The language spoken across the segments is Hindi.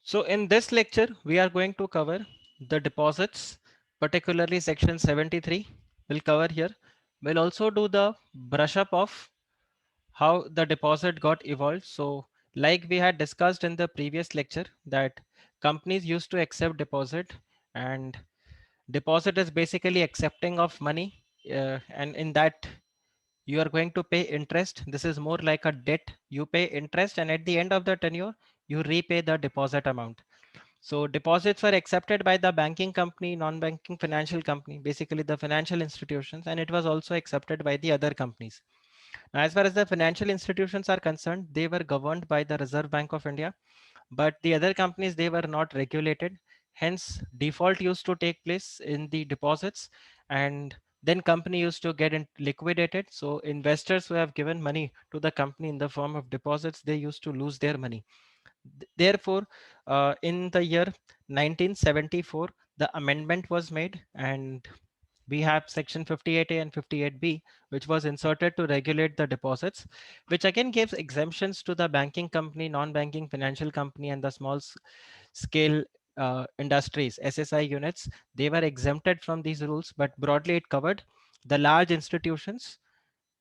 So in this lecture, we are going to cover the deposits, particularly section 73. We'll cover here. We'll also do the brush up of how the deposit got evolved. So like we had discussed in the previous lecture that companies used to accept deposit, and deposit is basically accepting of money, and in that you are going to pay interest. This is more like a debt. You pay interest, and at the end of the tenure, you repay the deposit amount. So deposits were accepted by the banking company, non-banking financial company, basically the financial institutions, and it was also accepted by the other companies. Now, as far as the financial institutions are concerned, they were governed by the Reserve Bank of India, but the other companies, they were not regulated. Hence, default used to take place in the deposits, and then company used to get liquidated. So investors who have given money to the company in the form of deposits, they used to lose their money. Therefore, in the year 1974, the amendment was made, and we have section 58A and 58B, which was inserted to regulate the deposits, which again gives exemptions to the banking company, non-banking financial company, and the small scale industries, SSI units. They were exempted from these rules, but broadly it covered the large institutions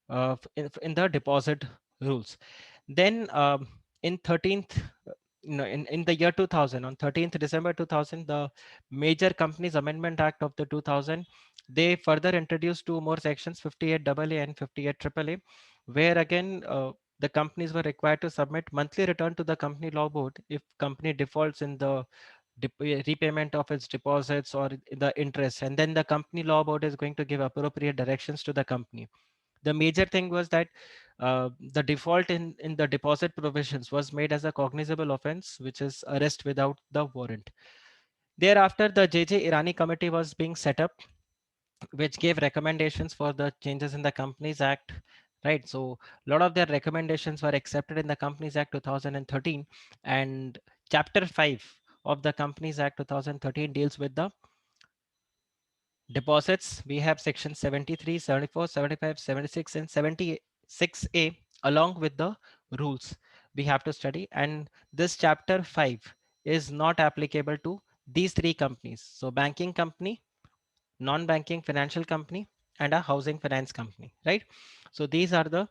in the deposit rules. Then in 13th, in the year 2000, on 13th December 2000, the Major Companies Amendment Act of the 2000, they further introduced two more sections, 58AA and 58AAA, where again the companies were required to submit monthly return to the company law board if company defaults in the repayment of its deposits or the interest, and then the company law board is going to give appropriate directions to the company. The major thing was that the default in the deposit provisions was made as a cognizable offense, which is arrest without the warrant. Thereafter, the JJ Irani committee was being set up, which gave recommendations for the changes in the Companies Act. Right. So a lot of their recommendations were accepted in the Companies Act 2013, and Chapter 5 of the Companies Act 2013 deals with the deposits. We have section 73, 74, 75, 76, and 76A along with the rules we have to study. And this chapter 5 is not applicable to these three companies. So banking company, non-banking financial company, and a housing finance company, right? So these are the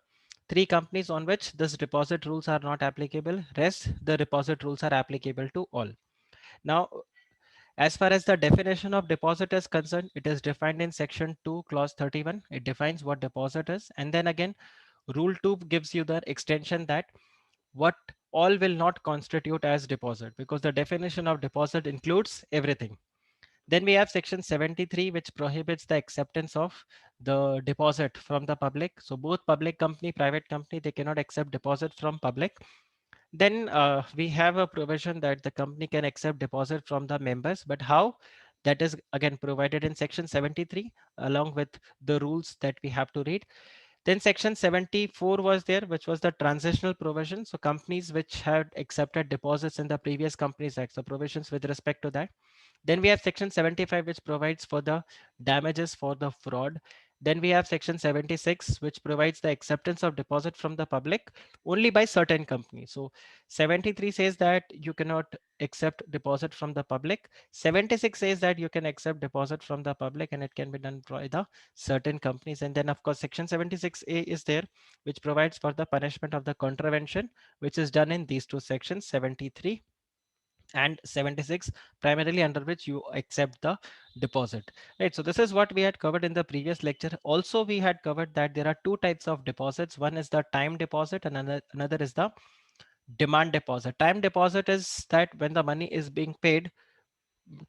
three companies on which this deposit rules are not applicable. Rest, the deposit rules are applicable to all. Now, as far as the definition of deposit is concerned, it is defined in section 2, clause 31. It defines what deposit is. And then again, rule 2 gives you the extension that what all will not constitute as deposit, because the definition of deposit includes everything. Then we have section 73, which prohibits the acceptance of the deposit from the public. So both public company, private company, they cannot accept deposit from public. Then we have a provision that the company can accept deposit from the members, but how? That is again provided in section 73 along with the rules that we have to read. Then section 74 was there, which was the transitional provision. So companies which had accepted deposits in the previous Companies Act, so provisions with respect to that. Then we have section 75, which provides for the damages for the fraud. Then we have section 76, which provides the acceptance of deposit from the public only by certain companies. So 73 says that you cannot accept deposit from the public. 76 says that you can accept deposit from the public and it can be done by the certain companies. And then of course, section 76A is there, which provides for the punishment of the contravention, which is done in these two sections, 73 and 76, primarily under which you accept the deposit. Right. So this is what we had covered in the previous lecture. Also, we had covered that there are two types of deposits. One is the time deposit and another is the demand deposit. Time deposit is that when the money is being paid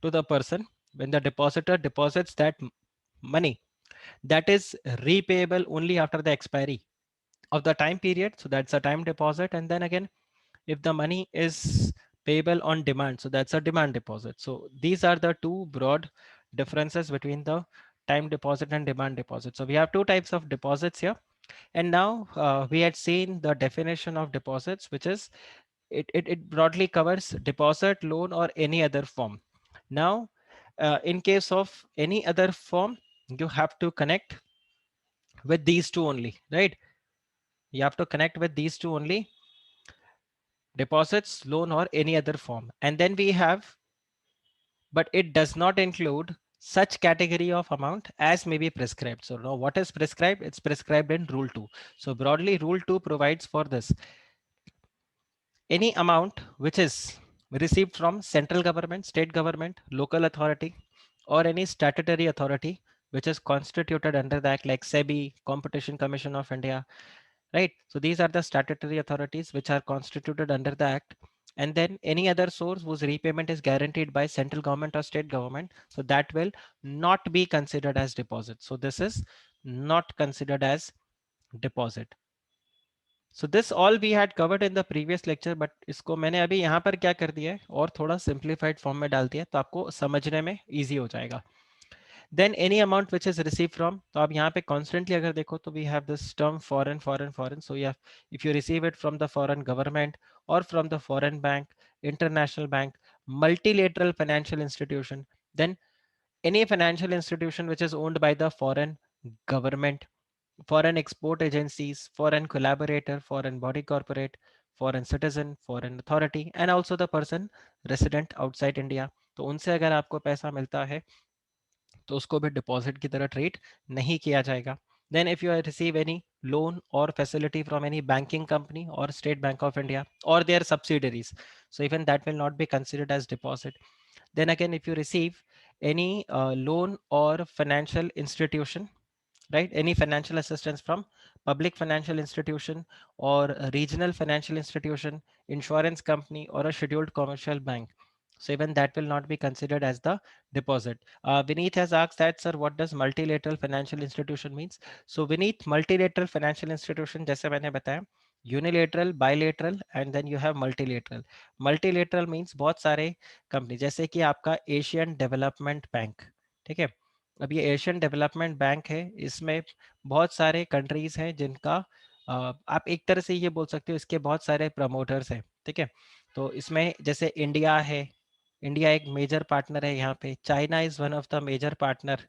to the person, when the depositor deposits that money, that is repayable only after the expiry of the time period. So that's a time deposit. And then again, if the money is payable on demand, so that's a demand deposit. So these are the two broad differences between the time deposit and demand deposit. So we have two types of deposits here. And now we had seen the definition of deposits, which is it broadly covers deposit, loan, or any other form. Now, in case of any other form, you have to connect with these two only, right? You have to connect with these two only. deposits, loan, or any other form. And then we have, but it does not include such category of amount as may be prescribed. So now what is prescribed? It's prescribed in rule 2. So broadly rule 2 provides for this: any amount which is received from central government, state government, local authority, or any statutory authority which is constituted under the act, like SEBI, Competition Commission of India, right? So these are the statutory authorities which are constituted under the act. And then any other source whose repayment is guaranteed by central government or state government, so that will not be considered as deposit. So this is not considered as deposit. So this all we had covered in the previous lecture, but इसको मैंने अभी यहाँ पर क्या कर दिया है और थोड़ा simplified form में डाल दिया है, तो आपको समझने में easy हो जाएगा. Then any amount which is received from, तो आप यहाँ पे constantly अगर देखो तो we have this term foreign, foreign, foreign. So yeah, if you receive it from the foreign government or from the foreign bank, international bank, multilateral financial institution, then any financial institution which is owned by the foreign government, foreign export agencies, foreign collaborator, foreign body corporate, foreign citizen, foreign authority, and also the person resident outside India. तो उनसे अगर आपको पैसा मिलता है तो उसको भी डिपॉजिट की तरह ट्रीट नहीं किया जाएगा. Then if you receive any loan or facility from any banking company or State Bank of India or their subsidiaries, so even that will not be considered as deposit. Then again, if you receive any loan or financial institution, right, any financial assistance from public financial institution or a regional financial institution, insurance company, or a scheduled commercial bank, so even that will not be considered as the deposit. Vineet has asked that, sir, what does multilateral financial institution means? So Vineet, multilateral financial institution जैसे मैंने बताया, unilateral, bilateral, and then you have multilateral. Multilateral means बहुत सारे कंपनी, जैसे कि आपका एशियन डेवलपमेंट बैंक, ठीक है. अब ये एशियन डेवलपमेंट बैंक है, इसमें बहुत सारे कंट्रीज हैं जिनका आप एक तरह से ये बोल सकते हो इसके बहुत सारे प्रमोटर्स हैं, ठीक है. तो इसमें जैसे इंडिया है, इंडिया एक मेजर पार्टनर है यहाँ पे, China is one of the major partner,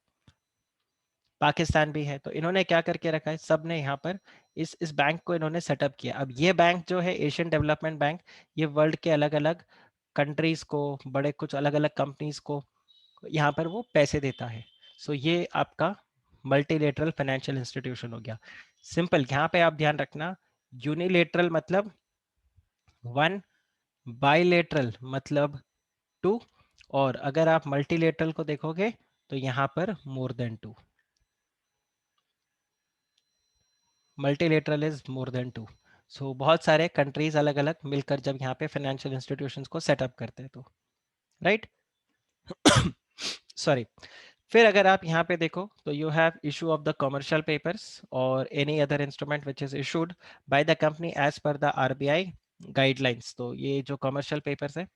Pakistan भी है. तो इन्होंने क्या करके रखा है, सब ने यहाँ पर इस बैंक को इन्होंने सेटअप किया. अब ये बैंक जो है एशियन डेवलपमेंट बैंक, ये वर्ल्ड के अलग अलग कंट्रीज को, बड़े कुछ अलग अलग कंपनीज को यहाँ पर वो पैसे देता है. सो ये आपका मल्टीलेटरल फाइनेंशियल इंस्टीट्यूशन हो गया. सिंपल, यहाँ पे आप ध्यान रखना, यूनिलेटरल मतलब वन, बाइलेटरल मतलब टू, और अगर आप मल्टीलेटरल को देखोगे तो यहाँ पर more than two. Multilateral is more than two. So बहुत सारे कंट्रीज अलग अलग मिलकर जब यहाँ पे फाइनेंशियल इंस्टीट्यूशंस को सेटअप करते हैं, तो राइट. सॉरी. फिर अगर आप यहाँ पे देखो तो you have issue of the commercial papers और any other instrument which is issued by the company as per the RBI guidelines. तो ये जो कमर्शियल पेपर्स है,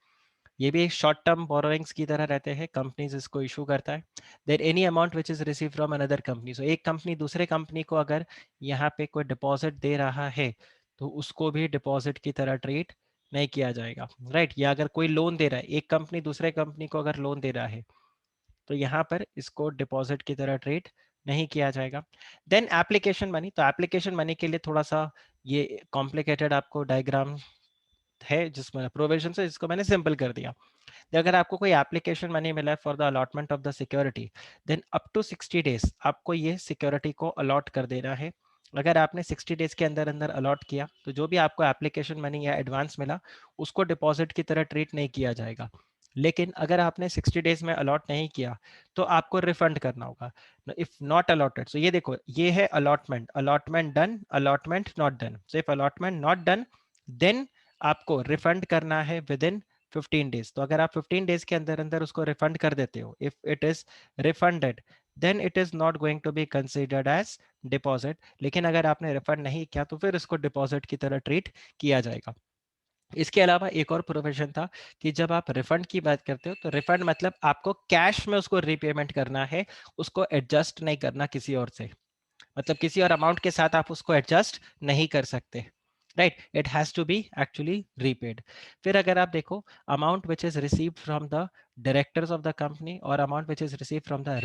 ये भी एक शॉर्ट टर्म बोरोइंग्स की तरह रहते हैं, कंपनीज इसको इशू करता है. Then any amount which is receive from another company, so एक कंपनी दूसरे कंपनी को अगर यहाँ पे कोई डिपॉजिट दे रहा है तो उसको भी डिपॉजिट की तरह ट्रीट नहीं किया जाएगा, राइट. या अगर कोई लोन दे रहा है, एक कंपनी दूसरे कंपनी को अगर लोन दे रहा है, तो यहाँ पर इसको डिपॉजिट की तरह ट्रीट नहीं किया जाएगा. देन एप्लीकेशन मनी, तो एप्लीकेशन मनी के लिए थोड़ा सा ये कॉम्प्लिकेटेड आपको डायग्राम है जिसमें प्रोविजन है, जिसको मैंने सिंपल कर दिया. अगर आपको कोई एप्लीकेशन मनी मिला है for the allotment of the security, then up to 60 days आपको ये सिक्योरिटी को अलॉट कर देना है. अगर आपने 60 डेज के अंदर अंदर अलॉट किया तो जो भी आपको एप्लीकेशन मनी या एडवांस मिला उसको डिपॉजिट की तरह ट्रीट नहीं किया जाएगा. लेकिन अगर आपने 60 डेज में अलॉट नहीं किया तो आपको रिफंड करना होगा. इफ नॉट अलॉटेड, सो ये देखो, ये है allotment, allotment done, allotment not done. So if allotment not done, then आपको रिफंड करना है विद इन 15 डेज. तो अगर आप 15 डेज के अंदर अंदर उसको रिफंड कर देते हो, if it is refunded, then it is not going to be considered as deposit. लेकिन अगर आपने रिफंड नहीं किया तो फिर इसको डिपॉजिट की तरह ट्रीट किया जाएगा. इसके अलावा एक और प्रोविजन था कि जब आप रिफंड की बात करते हो तो रिफंड मतलब आपको कैश में उसको रीपेमेंट करना है, उसको एडजस्ट नहीं करना किसी और से. मतलब किसी और अमाउंट के साथ आप उसको एडजस्ट नहीं कर सकते, right. It has to be actually repaid. फिर अगर आप देखो, amount which is received from the directors of the company और amount which is received from the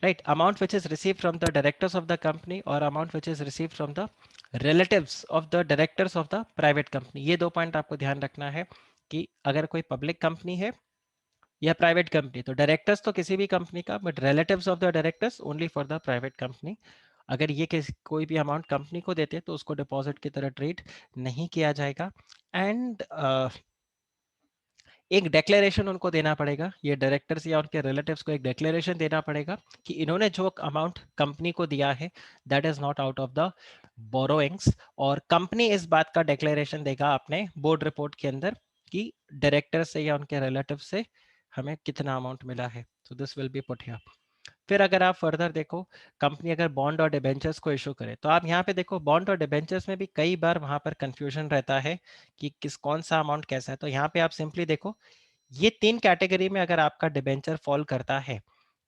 right? Amount which is received from the directors of the company or amount which is received from the relatives of the directors of the private company. ये दो पॉइंट आपको ध्यान रखना है कि अगर कोई पब्लिक कंपनी है या प्राइवेट कंपनी, तो डायरेक्टर्स तो किसी भी कंपनी का, but relatives of the directors only for the private company. अगर ये कोई भी अमाउंट कंपनी को देते हैं तो उसको डिपॉजिट की तरह ट्रीट नहीं किया जाएगा। एंड एक डिक्लेरेशन उनको देना पड़ेगा, ये डायरेक्टर्स या उनके रिलेटिव्स को एक डिक्लेरेशन देना पड़ेगा कि इन्होंने जो अमाउंट कंपनी को दिया है that is not out of the borrowings, और कंपनी इस बात का डिक्लेरेशन देगा अपने बोर्ड रिपोर्ट के अंदर कि डायरेक्टर से या उनके रिलेटिव से हमें कितना अमाउंट मिला है। So this will B put here. फिर अगर आप फर्दर देखो, कंपनी अगर बॉन्ड और डिबेंचर्स को इशू करे, तो आप यहाँ पे देखो बॉन्ड और डिबेंचर्स में भी कई बार वहां पर कंफ्यूजन रहता है कि किस कौन सा अमाउंट कैसा है। तो यहाँ पे आप सिंपली देखो, ये तीन कैटेगरी में अगर आपका डिबेंचर फॉल करता है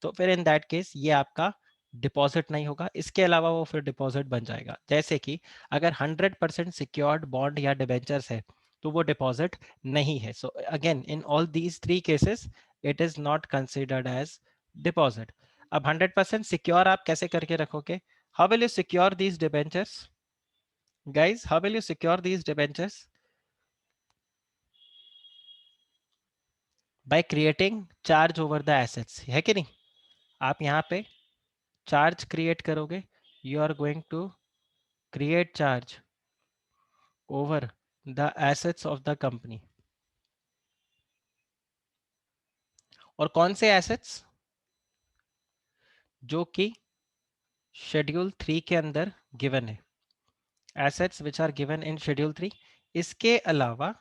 तो फिर इन दैट केस ये आपका डिपॉजिट नहीं होगा, इसके अलावा वो फिर डिपॉजिट बन जाएगा। जैसे कि अगर 100% सिक्योर्ड बॉन्ड या डिबेंचर्स है तो वो डिपॉजिट नहीं है। So again in all these three cases it is not considered as deposit. अब 100% सिक्योर आप कैसे करके रखोगे? How will you secure these debentures guys? How will you secure these debentures? By creating charge over the assets, है कि नहीं? आप यहाँ पे चार्ज क्रिएट करोगे, you are going to create charge over the assets of the company. और कौन से एसेट्स? जो कि शेड्यूल 3 के अंदर गिवन है, assets which are given in schedule 3। इसके अलावा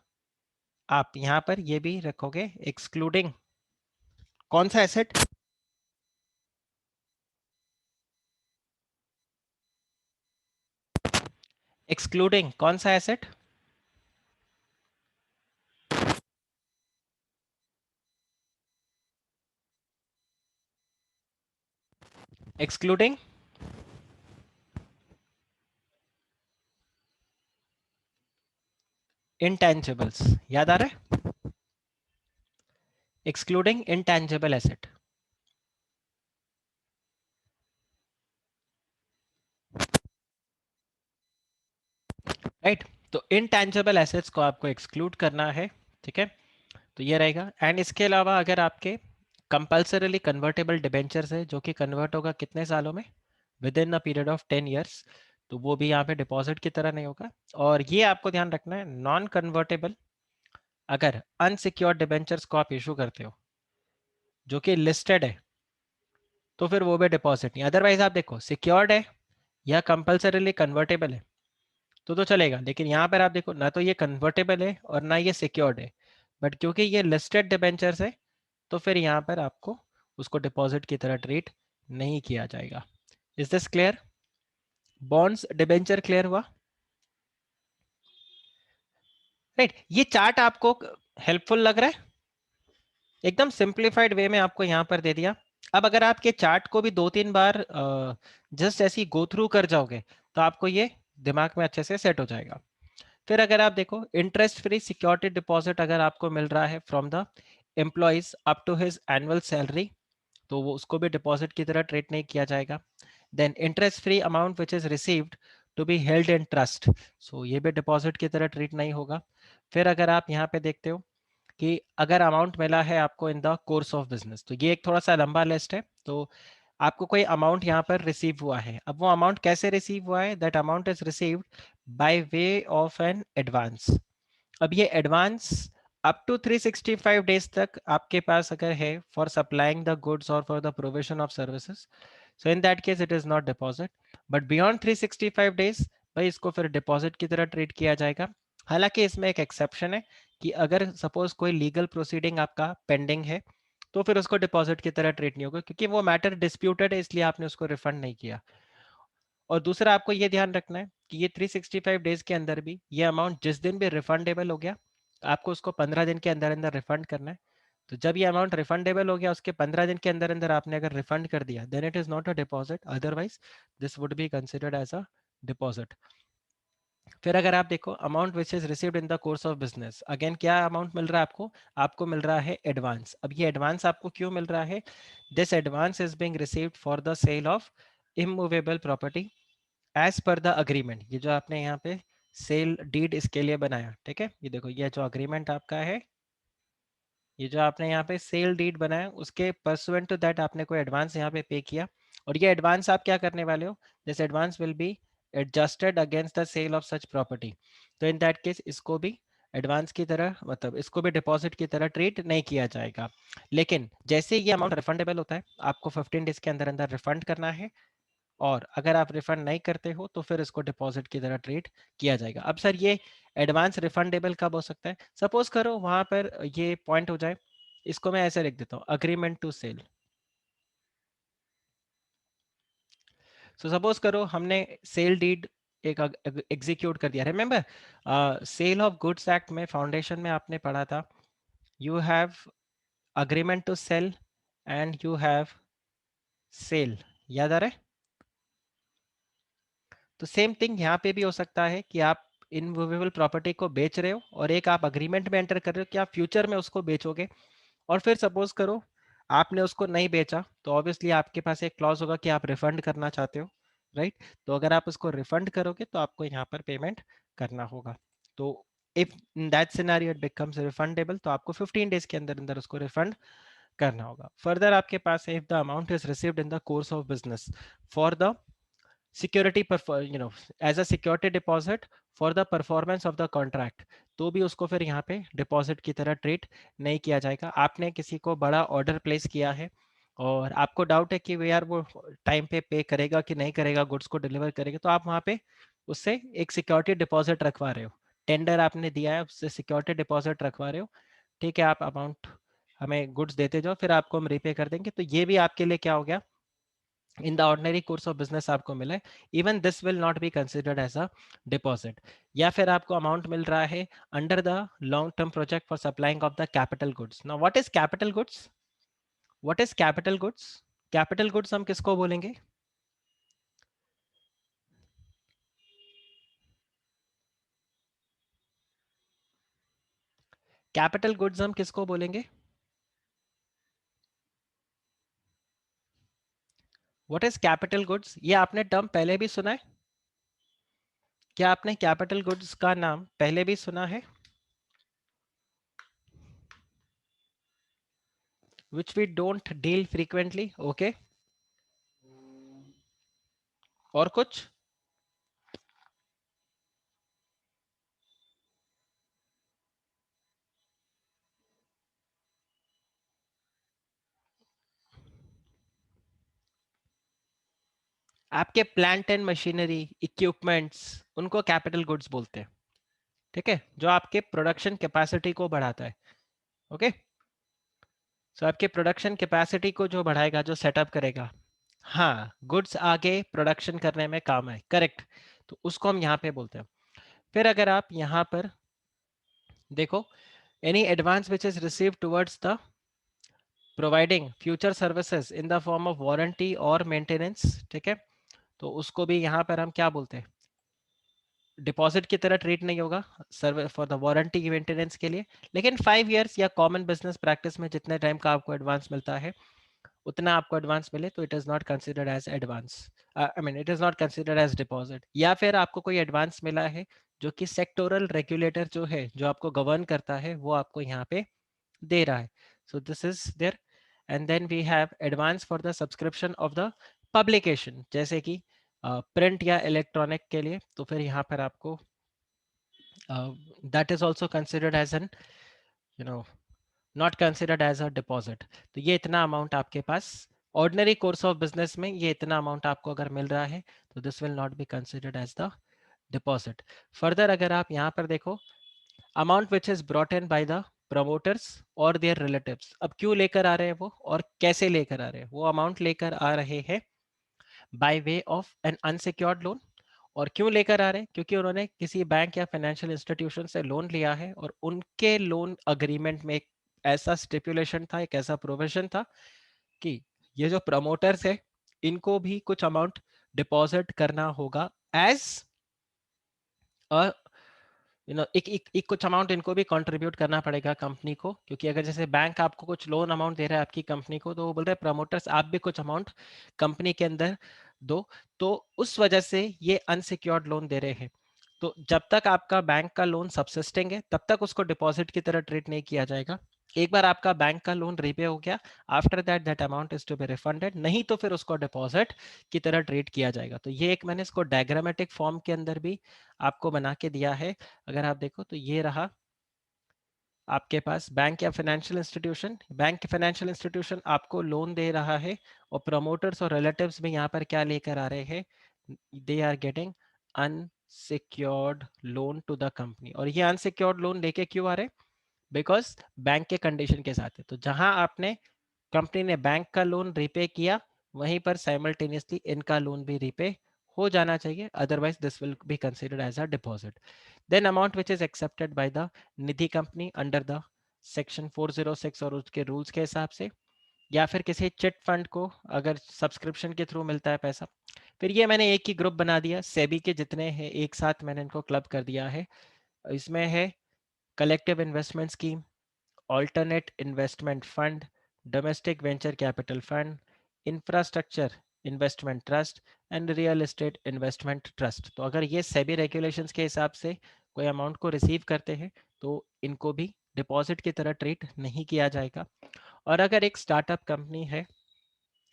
आप यहां पर ये भी रखोगे एक्सक्लूडिंग कौन सा एसेट? एक्सक्लूडिंग कौन सा एसेट? एक्सक्लूडिंग इंटेंजिबल्स, याद आ रहा है? Excluding intangible asset, right? तो इनटैंजिबल एसेट्स को आपको एक्सक्लूड करना है, ठीक है? तो ये रहेगा। एंड इसके अलावा अगर आपके कंपल्सरीली कन्वर्टेबल डिबेंचर्स है जो कि कन्वर्ट होगा कितने सालों में? With in a period of 10 years, तो वो भी यहाँ पे डिपॉजिट की तरह नहीं होगा। और ये आपको ध्यान रखना है, नॉन कन्वर्टेबल अगर अनसिक्योर्ड डिबेंचर्स को आप इशू करते हो जो कि लिस्टेड है तो फिर वो भी डिपॉजिट नहीं। अदरवाइज आप देखो सिक्योर्ड है या कंपल्सरीली कन्वर्टेबल है तो चलेगा, लेकिन यहाँ पर आप देखो ना तो ये कन्वर्टेबल है और ना ये सिक्योर्ड है, बट क्योंकि ये लिस्टेड डिबेंचर्स है तो फिर यहाँ पर आपको उसको डिपॉजिट की तरह ट्रीट नहीं किया जाएगा। Is this clear? Bonds debenture clear हुआ, राइट? ये चार्ट आपको हेल्पफुल लग रहा है? एकदम सिंप्लीफाइड वे में आपको यहाँ पर दे दिया। अब अगर आप ये चार्ट को भी 2-3 बार जस्ट ऐसे ही गो थ्रू कर जाओगे तो आपको ये दिमाग में अच्छे से सेट हो जाएगा। फिर अगर आप देखो इंटरेस्ट फ्री सिक्योरिटी डिपॉजिट अगर आपको मिल रहा है from the employees up to his annual salary तो वो उसको भी डिपॉजिट की तरह ट्रीट नहीं किया जाएगा। Then interest free amount which is received to be held in trust, so ये भी डिपॉजिट की तरह ट्रीट नहीं होगा। फिर अगर आप यहाँ पे देखते हो कि अगर अमाउंट मिला है आपको इन द कोर्स ऑफ बिजनेस, तो ये एक थोड़ा सा लंबा लिस्ट है। तो आपको कोई अमाउंट यहाँ पर रिसीव हुआ है, अब वो अमाउंट कैसे रिसीव हुआ है? That amount is received by way of an advance. अब ये एडवांस अप टू 365 डेज तक आपके पास अगर है फॉर सप्लाइंग द गुड्स और for the provision of services, so in that case it is not deposit. But beyond 365 days भाई इसको फिर डिपॉजिट की तरह ट्रीट किया जाएगा। हालांकि इसमें एक एक्सेप्शन है कि अगर सपोज कोई लीगल प्रोसीडिंग आपका पेंडिंग है तो फिर उसको डिपॉजिट की तरह ट्रीट नहीं होगा क्योंकि वो मैटर डिस्प्यूटेड है, इसलिए आपने उसको रिफंड नहीं किया। और दूसरा आपको ये ध्यान रखना है कि ये 365 डेज के अंदर भी ये अमाउंट जिस दिन भी रिफंडेबल हो गया आपको उसको 15 दिन के अंदर अंदर रिफंड करना है। तो जब ये अमाउंट रिफंडेबल हो गया उसके 15 दिन के अंदर अंदर आपने अगर रिफंड कर दिया then it is not a deposit, otherwise this would be considered as a deposit. फिर अगर आप देखो amount which is received in the course of business, again क्या अमाउंट मिल रहा है आपको? आपको मिल रहा है एडवांस। अब ये एडवांस आपको क्यों मिल रहा है? This advance is being received for the sale of immovable property as per the agreement. ये जो आपने यहाँ पे सेल डीड इसके लिए बनाया, ठीक है, ये देखो ये जो अग्रीमेंट आपका है, ये जो आपने यहाँ पे सेल डीड बनाया, उसके परसुएंट टू दैट आपने कोई एडवांस यहाँ पे पे किया। और ये एडवांस आप क्या करने वाले हो? This advance will be adjusted against the sale of such property. तो इन दैट केस इसको भी एडवांस की तरह, मतलब इसको भी डिपॉजिट की तरह ट्रीट नहीं किया जाएगा। लेकिन जैसे ये अमाउंट रिफंडेबल होता है, आपको 15 डेज के अंदर अंदर रिफंड करना है। और अगर आप रिफंड नहीं करते हो तो फिर इसको डिपॉजिट की तरह ट्रीट किया जाएगा। अब सर ये एडवांस रिफंडेबल कब हो सकता है? सपोज करो वहां पर ये पॉइंट हो जाए, इसको मैं ऐसे लिख देता हूँ, agreement to sale. So suppose करो हमने सेल डीड एक एग्जीक्यूट कर दिया। Remember sale of goods act में फाउंडेशन में आपने पढ़ा था, you have agreement to sale and you have sale, याद आ रहा है? तो सेम थिंग यहाँ पे भी हो सकता है कि आप इनमूवेबल प्रॉपर्टी को बेच रहे हो और एक आप अग्रीमेंट में एंटर कर रहे हो कि आप फ्यूचर में उसको बेचोगे। और फिर सपोज करो आपने उसको नहीं बेचा, तो ऑब्वियसली आपके पास एक क्लॉज होगा कि आप रिफंड करना चाहते हो, राइट? तो अगर आप उसको रिफंड करोगे तो आपको यहाँ पर पेमेंट करना होगा। तो if in that scenario it becomes refundable, तो आपको 15 डेज के अंदर अंदर उसको रिफंड करना होगा। फर्दर आपके पास है, if the amount is received in the course of business for the security, as a security deposit for the performance of the contract, तो भी उसको फिर यहाँ पे डिपॉजिट की तरह ट्रीट नहीं किया जाएगा। आपने किसी को बड़ा ऑर्डर प्लेस किया है और आपको डाउट है कि वे यार वो टाइम पे करेगा कि नहीं करेगा, गुड्स को डिलीवर करेगा, तो आप वहाँ पे उससे एक सिक्योरिटी डिपॉजिट रखवा रहे हो। टेंडर आपने दिया है, उससे सिक्योरिटी डिपॉजिट रखवा रहे हो, ठीक है, आप अमाउंट हमें गुड्स देते जाओ, फिर आपको हम रीपे कर देंगे। तो ये भी आपके लिए क्या हो गया? In the ordinary course of business आपको मिला है, even this will not be considered as a deposit. या फिर आपको अमाउंट मिल रहा है under the long term project for supplying of the capital goods. Now what is capital goods? What is capital goods? Capital goods हम किसको बोलेंगे? कैपिटल गुड्स हम किसको बोलेंगे? What is capital goods? ये आपने टर्म पहले भी सुना है? क्या आपने कैपिटल गुड्स का नाम पहले भी सुना है? Which we don't deal frequently, okay. और कुछ? आपके प्लांट एंड मशीनरी, इक्विपमेंट्स, उनको कैपिटल गुड्स बोलते हैं, ठीक है, जो आपके प्रोडक्शन कैपेसिटी को बढ़ाता है, ओके। सो आपके प्रोडक्शन कैपेसिटी को जो बढ़ाएगा, जो सेटअप करेगा, हाँ, गुड्स आगे प्रोडक्शन करने में काम आए, करेक्ट। तो उसको हम यहाँ पे बोलते हैं। फिर अगर आप यहाँ पर देखो, any advance which is receive towards the providing future services in the form of warranty और मेंटेनेंस, ठीक है, तो उसको भी यहाँ पर हम क्या बोलते हैं? डिपॉजिट की तरह ट्रीट नहीं होगा, serve for the warranty maintenance के लिए। लेकिन 5 इयर्स या कॉमन बिजनेस प्रैक्टिस में जितने टाइम का आपको एडवांस मिलता है, उतना आपको एडवांस मिले तो it is not considered as advance, I mean it is not considered as deposit. या फिर आपको कोई एडवांस मिला है जो कि सेक्टोरल रेगुलेटर जो है, जो आपको गवर्न करता है, वो आपको यहाँ पे दे रहा है। So this is there. And then we have advance for the subscription of the publication, जैसे कि प्रिंट या इलेक्ट्रॉनिक के लिए, तो फिर यहाँ पर आपको that is also considered as an, you know, not considered as a deposit. तो ये इतना अमाउंट आपके पास ऑर्डिनरी कोर्स ऑफ बिजनेस में, ये इतना अमाउंट आपको अगर मिल रहा है, तो this will not be considered as the deposit. Further अगर आप यहाँ पर देखो, amount which is brought in by the promoters और देयर रिलेटिव्स। अब क्यों लेकर आ रहे हैं वो और कैसे लेकर आ रहे हैं? वो अमाउंट लेकर आ रहे हैं by way of an unsecured loan. और क्यों लेकर आ रहे हैं? क्योंकि उन्होंने किसी बैंक या फाइनेंशियल इंस्टीट्यूशन से लोन लिया है और उनके लोन अग्रीमेंट में एक ऐसा स्टिपुलेशन था, एक ऐसा प्रोविजन था कि ये जो प्रमोटर्स है, इनको भी कुछ अमाउंट डिपॉजिट करना होगा एज और एक कुछ अमाउंट इनको भी कंट्रीब्यूट करना पड़ेगा कंपनी को, क्योंकि अगर जैसे बैंक आपको कुछ लोन अमाउंट दे रहा है आपकी कंपनी को, तो वो बोल रहे हैं प्रमोटर्स आप भी कुछ अमाउंट कंपनी के अंदर दो। तो उस वजह से ये अनसिक्योर्ड लोन दे रहे हैं। तो जब तक आपका बैंक का लोन सबसिस्टिंग है तब तक उसको डिपॉजिट की तरह ट्रीट नहीं किया जाएगा। एक बार आपका बैंक का लोन रीपे हो गया, after that that amount is to be refunded, नहीं तो फिर उसको डिपॉजिट की तरह ट्रीट किया जाएगा। तो ये एक मैंने इसको डायग्रामेटिक फॉर्म के अंदर भी आपको बना के दिया है। अगर आप देखो तो ये रहा आपके पास बैंक या financial institution. Bank financial institution आपको लोन दे रहा है और प्रमोटर्स और रिलेटिव्स में यहाँ पर क्या लेकर आ रहे हैं, they are getting unsecured loan to the company. और ये अनसिक्योर्ड लोन लेके क्यों आ रहे हैं? बिकॉज बैंक के कंडीशन के साथ है। तो जहां आपने कंपनी ने बैंक का लोन रिपे किया, वहीं पर साइमल्टेनियसली इनका लोन भी रिपे हो जाना चाहिए, otherwise this will be considered as a deposit. Then amount which is accepted by the Nidhi company under the section 406 और उसके रूल्स के हिसाब से, या फिर किसी चिट फंड को अगर सब्सक्रिप्शन के थ्रू मिलता है पैसा। फिर ये मैंने एक ही ग्रुप बना दिया, सेबी के जितने हैं एक साथ मैंने इनको क्लब कर दिया है। इसमें है collective investment scheme, alternate investment fund, domestic venture capital fund, infrastructure investment trust and real estate investment trust। तो अगर ये सेबी रेगुलेशंस के हिसाब से कोई अमाउंट को रिसीव करते हैं तो इनको भी डिपॉजिट की तरह ट्रीट नहीं किया जाएगा। और अगर एक स्टार्टअप कंपनी है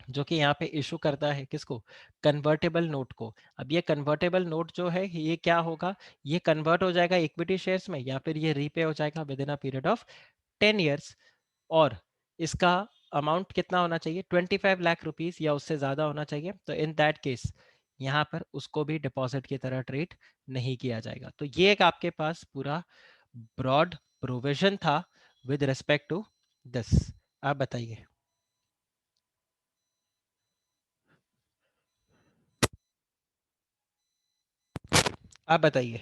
जो कि यहाँ पे इशू करता है किसको, कन्वर्टेबल नोट को। अब ये कन्वर्टेबल नोट जो है ये क्या होगा, ये कन्वर्ट हो जाएगा इक्विटी शेयर्स में या फिर ये रीपे हो जाएगा with in a period of 10 years। और इसका अमाउंट कितना होना चाहिए, 25 लाख रुपीज या उससे ज्यादा होना चाहिए। तो इन दैट केस यहाँ पर उसको भी डिपॉजिट की तरह ट्रीट नहीं किया जाएगा। तो ये एक आपके पास पूरा ब्रॉड प्रोविजन था विद रिस्पेक्ट टू दिस। आप बताइए। आप बताइए।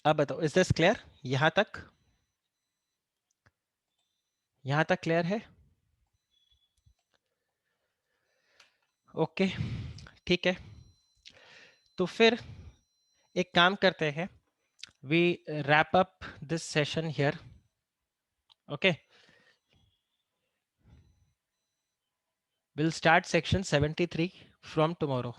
आप बताओ, इज दिस क्लियर? यहाँ तक, यहाँ तक क्लियर है? ओके, ठीक है। तो फिर एक काम करते हैं, we wrap up this session here. Okay, we'll start section 73 from tomorrow.